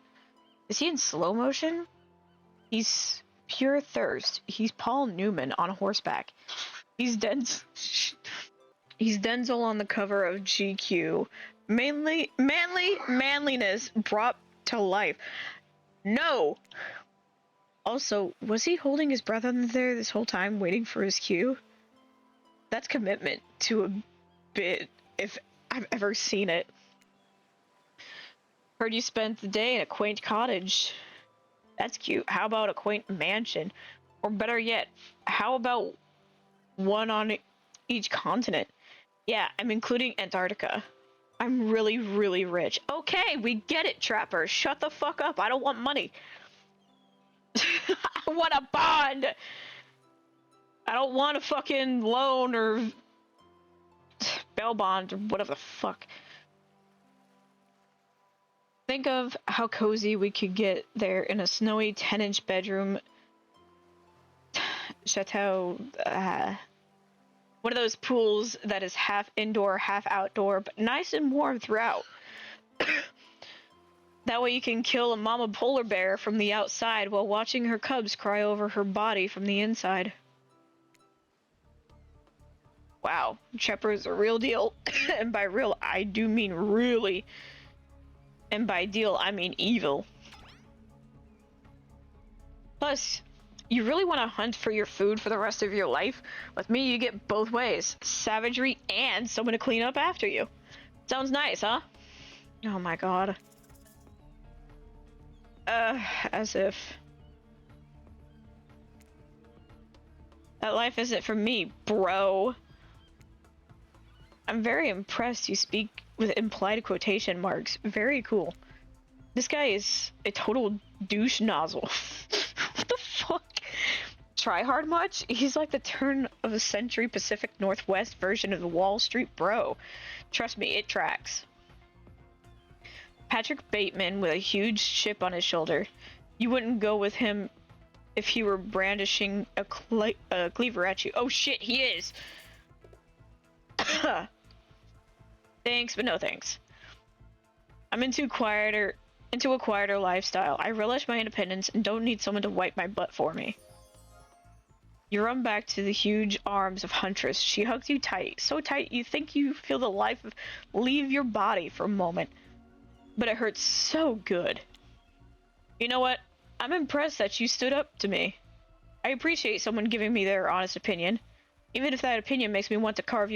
Is he in slow motion? He's pure thirst. He's Paul Newman on horseback. He's Denzel on the cover of GQ. Manliness brought to life. No! Also, was he holding his breath under there this whole time, waiting for his cue? That's commitment to a bit, if I've ever seen it. Heard you spent the day in a quaint cottage. That's cute. How about a quaint mansion? Or better yet, how about one on each continent? Yeah, I'm including Antarctica. I'm really, really rich. Okay, we get it, Trapper. Shut the fuck up. I don't want money. I want a bond. I don't want a fucking loan or bail bond or whatever the fuck. Think of how cozy we could get there in a snowy 10-inch bedroom chateau. One of those pools that is half indoor, half outdoor, but nice and warm throughout. That way you can kill a mama polar bear from the outside while watching her cubs cry over her body from the inside. Wow, Trapper is a real deal. And by real, I do mean really. And by deal, I mean evil. Plus, you really want to hunt for your food for the rest of your life? With me, you get both ways. Savagery and someone to clean up after you. Sounds nice, huh? Oh my god. As if. That life isn't for me, bro. I'm very impressed you speak with implied quotation marks. Very cool. This guy is a total douche nozzle. What the fuck? Try hard much? He's like the turn of a century Pacific Northwest version of the Wall Street bro. Trust me, it tracks. Patrick Bateman with a huge chip on his shoulder. You wouldn't go with him if he were brandishing a cleaver at you. Oh shit, he is! Thanks, but no thanks. I'm into a quieter lifestyle. I relish my independence and don't need someone to wipe my butt for me. You run back to the huge arms of Huntress. She hugs you tight, so tight you think you feel the life leave your body for a moment. But it hurts so good. You know what? I'm impressed that you stood up to me. I appreciate someone giving me their honest opinion. Even if that opinion makes me want to carve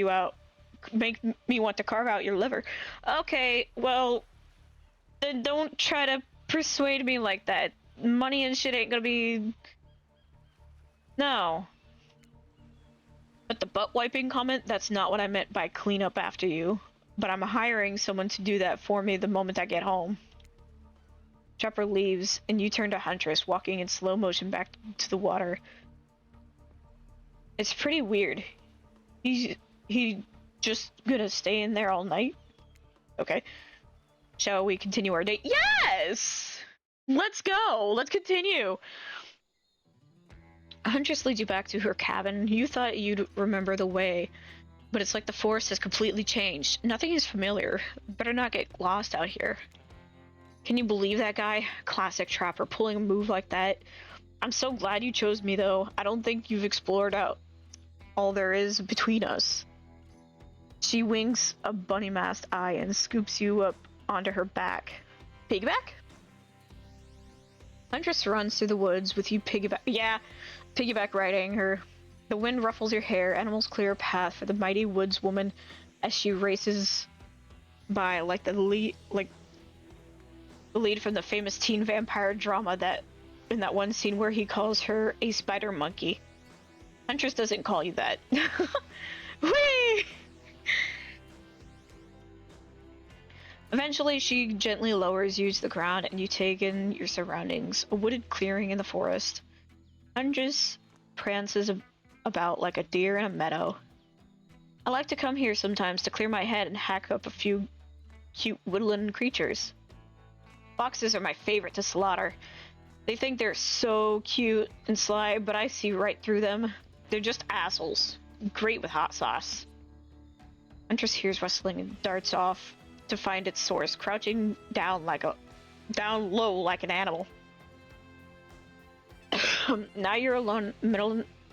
out your liver. Okay, well, Then don't try to persuade me like that. Money and shit ain't gonna be... No. But the butt wiping comment, that's not what I meant by clean up after you. But I'm hiring someone to do that for me the moment I get home. Chopper leaves, and you turn to Huntress, walking in slow motion back to the water. It's pretty weird. He just gonna stay in there all night? Okay. Shall we continue our date? Yes! Let's go! Let's continue! Huntress leads you back to her cabin. You thought you'd remember the way, but it's like the forest has completely changed. Nothing is familiar. Better not get lost out here. Can you believe that guy? Classic trapper, pulling a move like that. I'm so glad you chose me, though. I don't think you've explored out all there is between us. She winks a bunny-masked eye and scoops you up onto her back. Piggyback? Huntress runs through the woods with you piggyback. Yeah, piggyback riding her. The wind ruffles your hair. Animals clear a path for the mighty woodswoman as she races by like the lead from the famous teen vampire drama that in that one scene where he calls her a spider monkey. Huntress doesn't call you that. Whee! Eventually, she gently lowers you to the ground and you take in your surroundings. A wooded clearing in the forest. Huntress prances about like a deer in a meadow. I like to come here sometimes to clear my head and hack up a few cute woodland creatures. Foxes are my favorite to slaughter. They think they're so cute and sly, but I see right through them. They're just assholes. Great with hot sauce. Huntress hears rustling and darts off to find its source, crouching down low like an animal. Now you're alone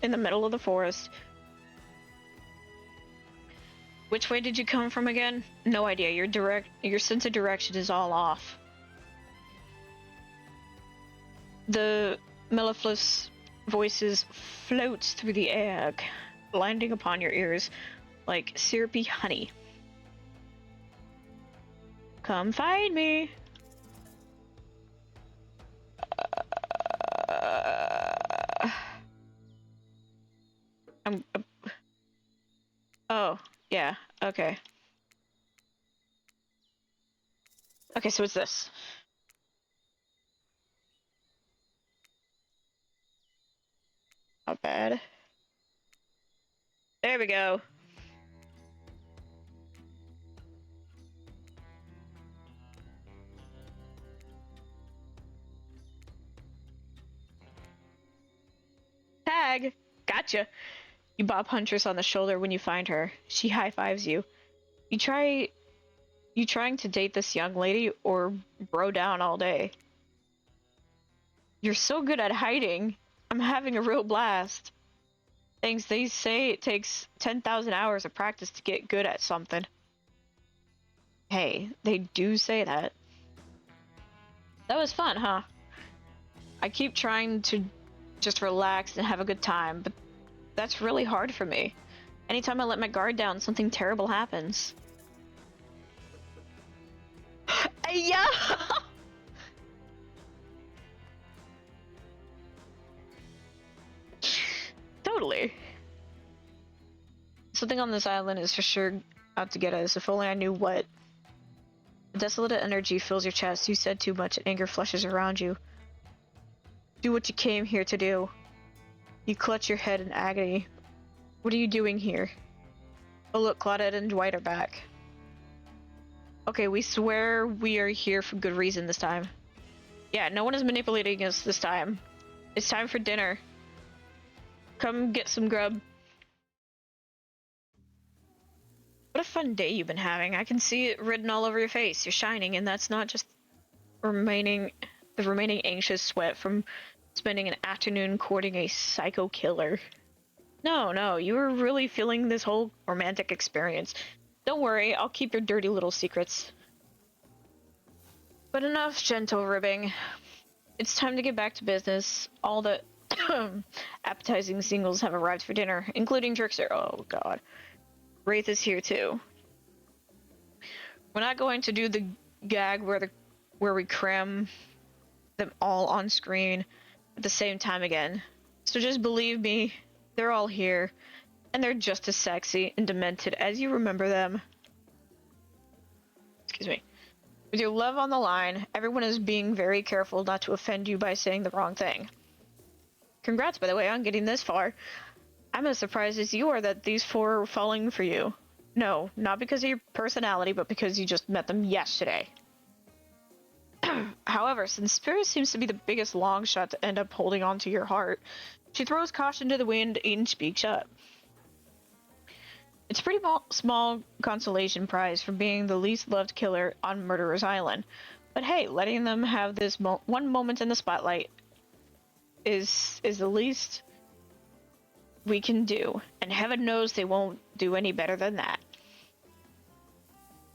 in the middle of the forest. Which way did you come from again? No idea. Your sense of direction is all off. The mellifluous voices floats through the air, landing upon your ears like syrupy honey. Come find me. Oh, yeah, okay. Okay, so it's this. Not bad. There we go. Tag! Gotcha! You bop Huntress on the shoulder when you find her. She high-fives you. You trying to date this young lady or bro down all day? You're so good at hiding. I'm having a real blast. Thanks, they say it takes 10,000 hours of practice to get good at something. Hey, they do say that. That was fun, huh? I keep trying to just relax and have a good time, but that's really hard for me. Anytime I let my guard down, something terrible happens. Yeah! Totally. Something on this island is for sure out to get us, if only I knew what. A desolate energy fills your chest. You said too much and anger flushes around you. Do what you came here to do. You clutch your head in agony. What are you doing here? Oh look, Claudette and Dwight are back. Okay, we swear we are here for good reason this time. Yeah, no one is manipulating us this time. It's time for dinner. Come get some grub. What a fun day you've been having. I can see it written all over your face. You're shining, and that's not just the remaining anxious sweat from spending an afternoon courting a psycho killer. No, you were really feeling this whole romantic experience. Don't worry, I'll keep your dirty little secrets. But enough gentle ribbing. It's time to get back to business. All the appetizing singles have arrived for dinner, including Trickster. Oh god. Wraith is here too. We're not going to do the gag where where we cram them all on screen at the same time again. So just believe me, they're all here, and they're just as sexy and demented as you remember them. Excuse me. With your love on the line, everyone is being very careful not to offend you by saying the wrong thing. Congrats, by the way, on getting this far. I'm as surprised as you are that these four are falling for you. No, not because of your personality, but because you just met them yesterday. However, since Spirit seems to be the biggest long shot to end up holding on to your heart, she throws caution to the wind and speaks up. It's a pretty small consolation prize for being the least loved killer on Murderer's Island. But hey, letting them have this one moment in the spotlight is the least we can do, and heaven knows they won't do any better than that.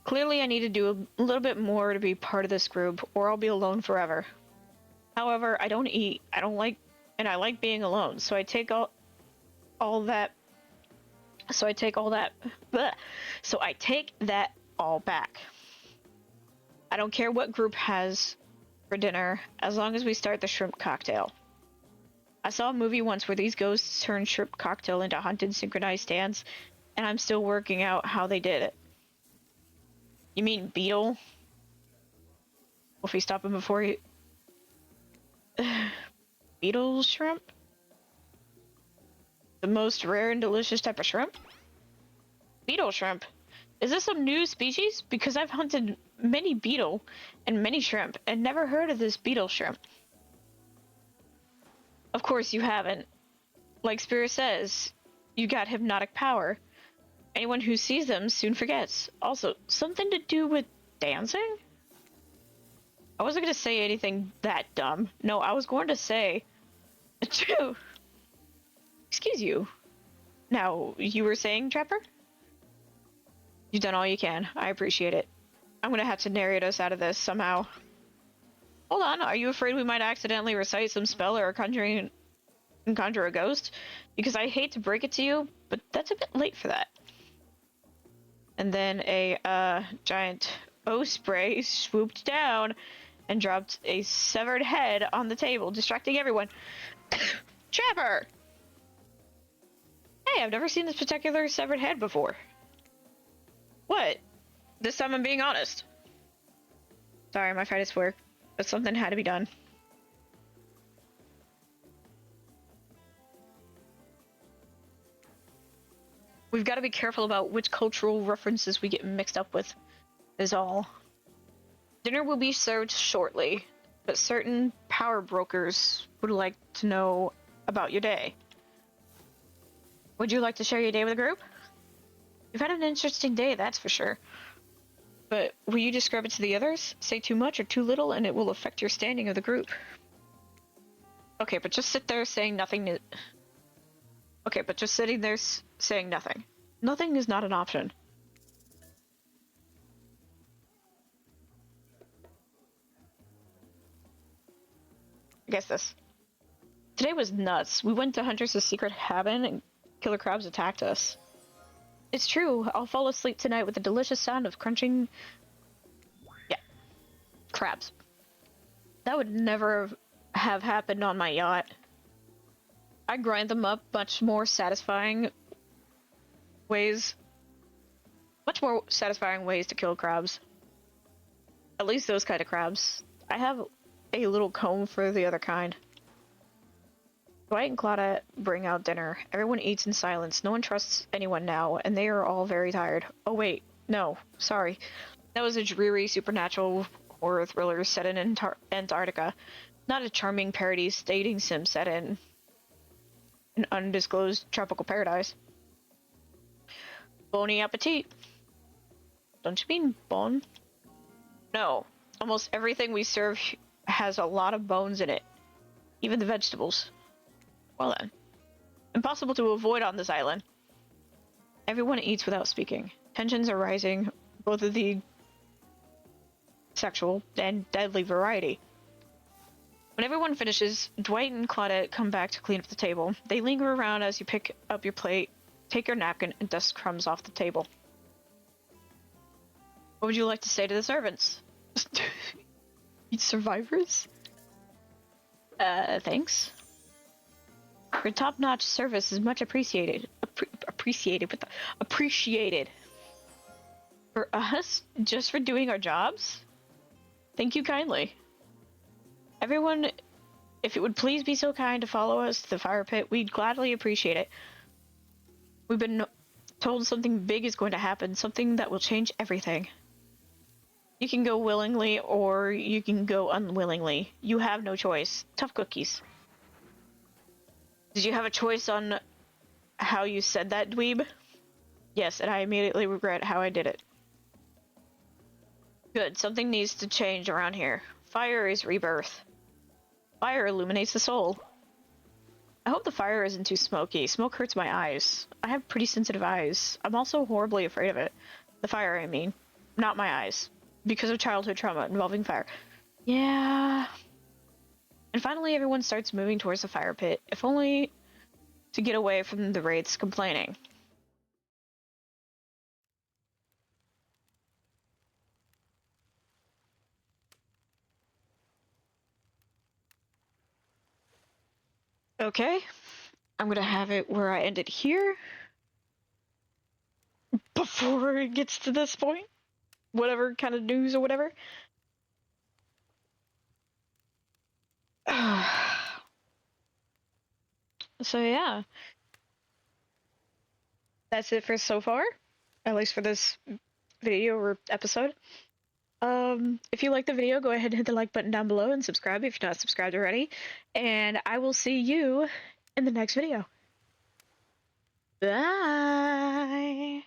Clearly, I need to do a little bit more to be part of this group, or I'll be alone forever. However, I don't eat, I like being alone, so I take all that all back. I don't care what group has for dinner, as long as we start the shrimp cocktail. I saw a movie once where these ghosts turned shrimp cocktail into haunted synchronized dance, and I'm still working out how they did it. You mean beetle? If we stop him before he... Beetle shrimp? The most rare and delicious type of shrimp? Beetle shrimp. Is this some new species? Because I've hunted many beetle and many shrimp and never heard of this beetle shrimp. Of course you haven't. Like Spirit says, you got hypnotic power. Anyone who sees them soon forgets. Also, something to do with dancing? I wasn't going to say anything that dumb. No, I was going to say... Excuse you. Now, you were saying, Trapper? You've done all you can. I appreciate it. I'm going to have to narrate us out of this somehow. Hold on, are you afraid we might accidentally recite some spell or conjure a ghost? Because I hate to break it to you, but that's a bit late for that. And then a giant Osprey swooped down and dropped a severed head on the table, distracting everyone. Trapper! Hey, I've never seen this particular severed head before. What? This time I'm being honest. Sorry, my fight is work, but something had to be done. We've got to be careful about which cultural references we get mixed up with, is all. Dinner will be served shortly, but certain power brokers would like to know about your day. Would you like to share your day with the group? You've had an interesting day, that's for sure. But will you describe it to the others? Say too much or too little, and it will affect your standing of the group. Okay, but just sit there saying nothing. Okay, but just sitting there saying nothing. Nothing is not an option. I guess this. Today was nuts. We went to Huntress' secret cabin and killer crabs attacked us. It's true. I'll fall asleep tonight with the delicious sound of crunching... Yeah. Crabs. That would never have happened on my yacht. I grind them up much more satisfying ways to kill crabs. At least those kind of crabs. I have a little comb for the other kind. Dwight and Claudia bring out dinner. Everyone eats in silence. No one trusts anyone now, and they are all very tired. Oh wait, no, sorry. That was a dreary supernatural horror thriller set in Antarctica, not a charming parody dating sim set in an undisclosed tropical paradise. Bon appetit. Don't you mean bon? No, almost everything we serve has a lot of bones in it. Even the vegetables. Well then. Impossible to avoid on this island. Everyone eats without speaking. Tensions are rising, both of the sexual and deadly variety. When everyone finishes, Dwight and Claudette come back to clean up the table. They linger around as you pick up your plate, take your napkin, and dust crumbs off the table. What would you like to say to the servants? Survivors? Thanks. Your top-notch service is much appreciated. Appreciated. For us? Just for doing our jobs? Thank you kindly. Everyone, if it would please be so kind to follow us to the fire pit, we'd gladly appreciate it. We've been told something big is going to happen, something that will change everything. You can go willingly, or you can go unwillingly. You have no choice. Tough cookies. Did you have a choice on how you said that, dweeb? Yes, and I immediately regret how I did it. Good, something needs to change around here. Fire is rebirth. Fire illuminates the soul. I hope the fire isn't too smoky. Smoke hurts my eyes. I have pretty sensitive eyes. I'm also horribly afraid of it. The fire, I mean. Not my eyes. Because of childhood trauma involving fire. Yeah. And finally everyone starts moving towards the fire pit, if only to get away from the wraiths complaining. Okay. I'm gonna have it where I end it here. Before it gets to this point. Whatever kind of news or whatever. So yeah. That's it for so far. At least for this video or episode. If you like the video, go ahead and hit the like button down below and subscribe if you're not subscribed already. And I will see you in the next video. Bye!